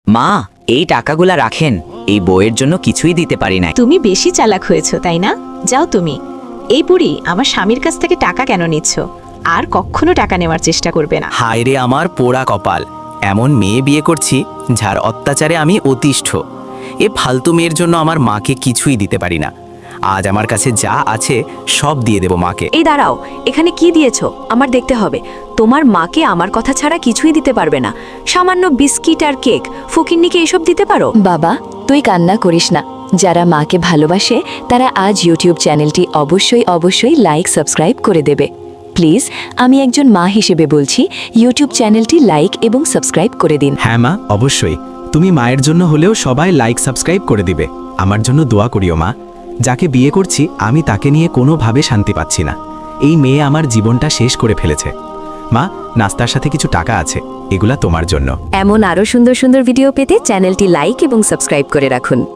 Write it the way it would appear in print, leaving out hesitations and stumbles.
মা, এই টাকাগুলা রাখেন, এই বইয়ের জন্য কিছুই দিতে পারি না। তুমি বেশি চালাক হয়েছো তাই না? যাও তুমি। এই বুড়ি আমার স্বামীর কাছ থেকে টাকা কেন নিচ্ছ? আর কখনো টাকা নেওয়ার চেষ্টা করবে না। হায় রে আমার পোড়া কপাল, এমন মেয়ে বিয়ে করছি যার অত্যাচারে আমি অতিষ্ঠ। এ ফালতু মেয়ের জন্য আমার মাকে কিছুই দিতে পারি না। আজ আমার কাছে যা আছে সব দিয়ে দেব মাকে। এই দাঁড়াও, এখানে কি দিয়েছো আমার দেখতে হবে। তোমার মাকে আমার কথা ছাড়া কিছুই দিতে পারবে না। সামান্য বিস্কিট আর কেক, ফকিন্নিকে এসব দিতে পারো? বাবা, তুই কান্না করিস না। যারা মাকে ভালোবাসে তারা আজ ইউটিউব চ্যানেলটি অবশ্যই লাইক সাবস্ক্রাইব করে দেবে। প্লিজ, আমি একজন মা হিসেবে বলছি, ইউটিউব চ্যানেলটি লাইক এবং সাবস্ক্রাইব করে দিন। হ্যাঁ মা, অবশ্যই। তুমি মায়ের জন্য হলেও সবাই লাইক সাবস্ক্রাইব করে দিবে। আমার জন্য দোয়া করিও মা। যাকে বিয়ে করছি আমি তাকে নিয়ে কোনোভাবে শান্তি পাচ্ছি না। এই মেয়ে আমার জীবনটা শেষ করে ফেলেছে। মা, নাস্তার সাথে কিছু টাকা আছে, এগুলা তোমার জন্য। এমন আরও সুন্দর সুন্দর ভিডিও পেতে চ্যানেলটি লাইক এবং সাবস্ক্রাইব করে রাখুন।